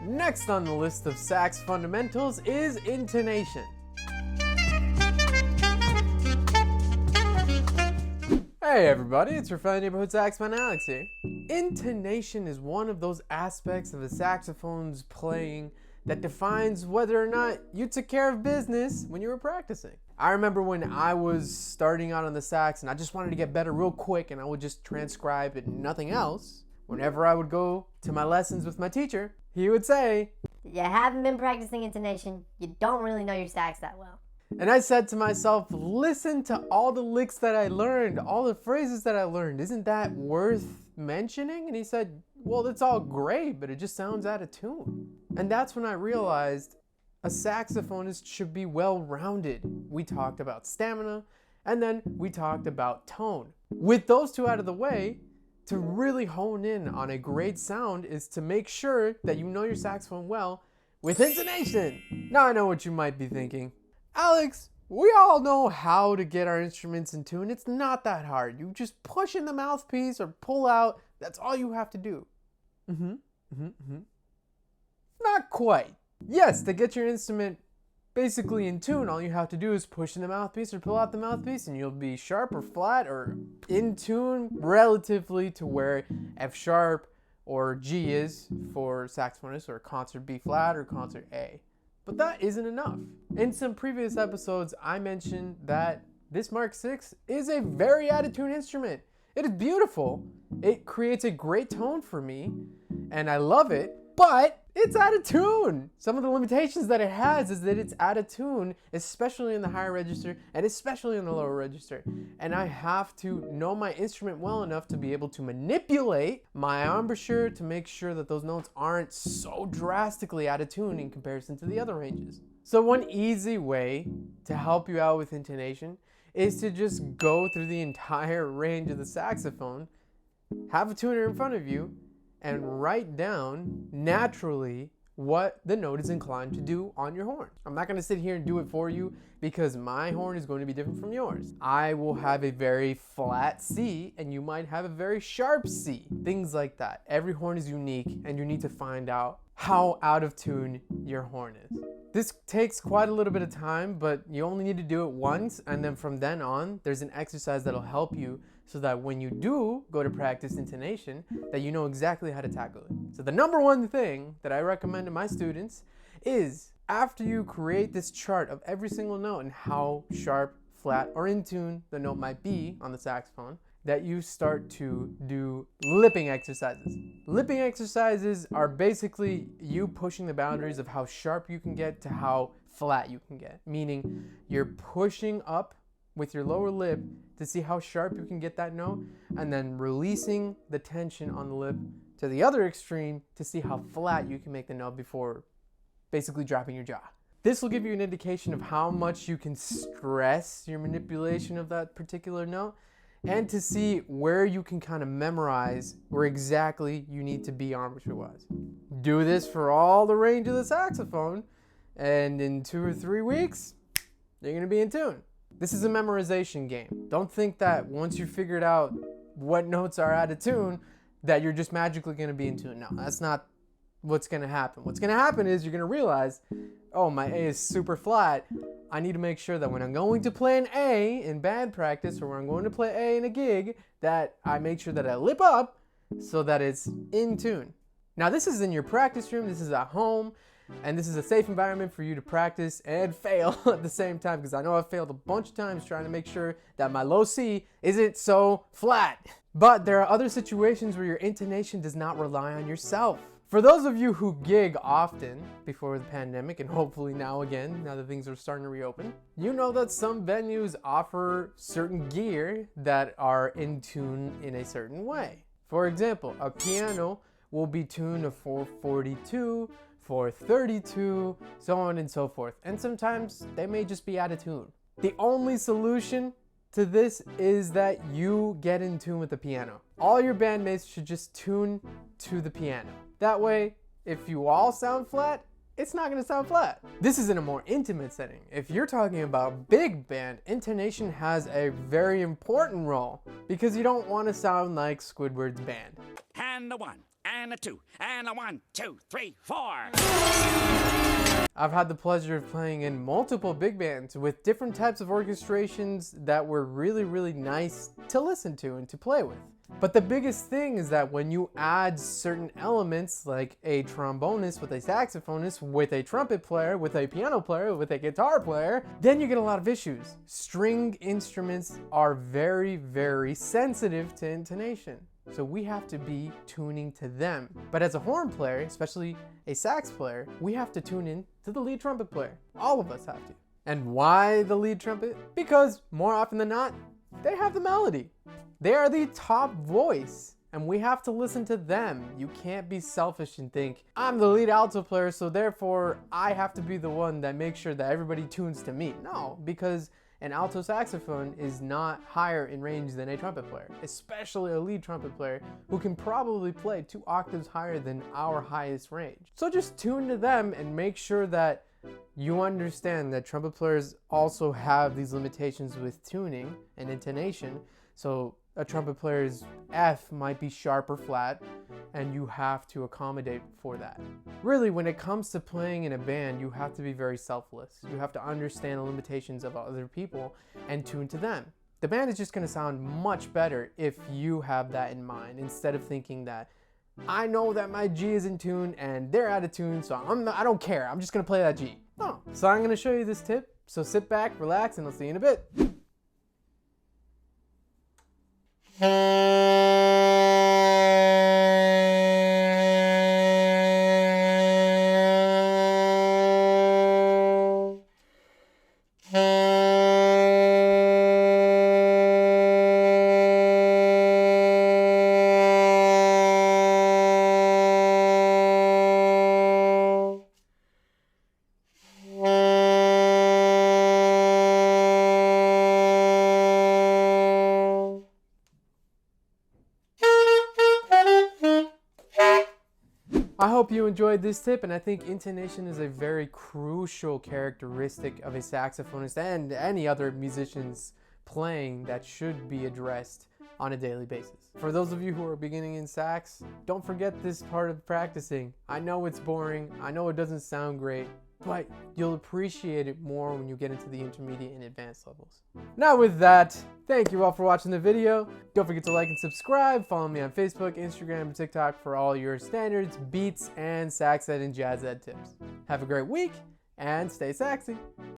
Next on the list of sax fundamentals is intonation. Hey everybody, it's your friendly neighborhood saxophone Alex here. Intonation is one of those aspects of a saxophone's playing that defines whether or not you took care of business when you were practicing. I remember when I was starting out on the sax and I just wanted to get better real quick and I would just transcribe and nothing else. Whenever I would go to my lessons with my teacher, he would say, "You haven't been practicing intonation. You don't really know your sax that well." And I said to myself, listen to all the licks that I learned, all the phrases that I learned. Isn't that worth mentioning? And he said, well, that's all great, but it just sounds out of tune. And that's when I realized a saxophonist should be well-rounded. We talked about stamina, and then we talked about tone. With those two out of the way, to really hone in on a great sound is to make sure that you know your saxophone well with intonation. Now I know what you might be thinking. Alex, we all know how to get our instruments in tune. It's not that hard. You just push in the mouthpiece or pull out. That's all you have to do. Not quite. Yes, to get your instrument basically in tune, all you have to do is push in the mouthpiece or pull out the mouthpiece and you'll be sharp or flat or in tune relatively to where F sharp or G is for saxophonists, or concert B flat or concert A. But that isn't enough. In some previous episodes, I mentioned that this Mark VI is a very out of tune instrument. It is beautiful. It creates a great tone for me, and I love it, but it's out of tune. Some of the limitations that it has is that it's out of tune, especially in the higher register and especially in the lower register. And I have to know my instrument well enough to be able to manipulate my embouchure to make sure that those notes aren't so drastically out of tune in comparison to the other ranges. So one easy way to help you out with intonation is to just go through the entire range of the saxophone, have a tuner in front of you, and write down naturally what the note is inclined to do on your horn. I'm not going to sit here and do it for you because my horn is going to be different from yours. I will have a very flat C and you might have a very sharp C. Things like that. Every horn is unique and you need to find out how out of tune your horn is. This takes quite a little bit of time, but you only need to do it once, and then from then on, there's an exercise that'll help you so that when you do go to practice intonation, that you know exactly how to tackle it. So the number one thing that I recommend to my students is after you create this chart of every single note and how sharp, flat, or in tune the note might be on the saxophone, that you start to do lipping exercises. Lipping exercises are basically you pushing the boundaries of how sharp you can get to how flat you can get, meaning you're pushing up with your lower lip to see how sharp you can get that note, and then releasing the tension on the lip to the other extreme to see how flat you can make the note before basically dropping your jaw. This will give you an indication of how much you can stress your manipulation of that particular note, and to see where you can kind of memorize where exactly you need to be embouchure-wise. Do this for all the range of the saxophone, and in 2 or 3 weeks, you're gonna be in tune. This is a memorization game. Don't think that once you figured out what notes are out of tune, that you're just magically gonna be in tune. No, that's not what's gonna happen. What's gonna happen is you're gonna realize, oh, my A is super flat. I need to make sure that when I'm going to play an A in band practice, or when I'm going to play A in a gig, that I make sure that I lip up so that it's in tune. Now this is in your practice room, this is at home, and this is a safe environment for you to practice and fail at the same time, because I know I've failed a bunch of times trying to make sure that my low C isn't so flat. But there are other situations where your intonation does not rely on yourself. For those of you who gig often before the pandemic, and hopefully now again, now that things are starting to reopen, you know that some venues offer certain gear that are in tune in a certain way. For example, a piano will be tuned to 442, 432, so on and so forth. And sometimes they may just be out of tune. The only solution to this is that you get in tune with the piano. All your bandmates should just tune to the piano. That way, if you all sound flat, it's not gonna sound flat. This is in a more intimate setting. If you're talking about big band, intonation has a very important role because you don't want to sound like Squidward's band. And a 1, and a 2, and a 1, 2, 3, 4. I've had the pleasure of playing in multiple big bands with different types of orchestrations that were really, really nice to listen to and to play with. But the biggest thing is that when you add certain elements like a trombonist with a saxophonist, with a trumpet player, with a piano player, with a guitar player, then you get a lot of issues. Stringed instruments are very, very sensitive to intonation. So we have to be tuning to them. But as a horn player, especially a sax player, we have to tune in to the lead trumpet player. All of us have to. And why the lead trumpet? Because more often than not, they have the melody. They are the top voice, and we have to listen to them. You can't be selfish and think, I'm the lead alto player, so therefore I have to be the one that makes sure that everybody tunes to me. No, because an alto saxophone is not higher in range than a trumpet player, especially a lead trumpet player who can probably play 2 octaves higher than our highest range. So just tune to them and make sure that you understand that trumpet players also have these limitations with tuning and intonation. So a trumpet player's F might be sharp or flat, and you have to accommodate for that. Really, when it comes to playing in a band, you have to be very selfless. You have to understand the limitations of other people and tune to them. The band is just going to sound much better if you have that in mind, instead of thinking that I know that my G is in tune and they're out of tune, so I don't care. I'm just going to play that G. No. So I'm going to show you this tip. So sit back, relax, and I'll see you in a bit. I hope you enjoyed this tip, and I think intonation is a very crucial characteristic of a saxophonist and any other musicians playing that should be addressed on a daily basis. For those of you who are beginning in sax, don't forget this part of practicing. I know it's boring, I know it doesn't sound great, but you'll appreciate it more when you get into the intermediate and advanced levels. Now with that, thank you all for watching the video. Don't forget to like and subscribe. Follow me on Facebook, Instagram, and TikTok for all your standards, beats, and sax ed and jazz ed tips. Have a great week, and stay saxy.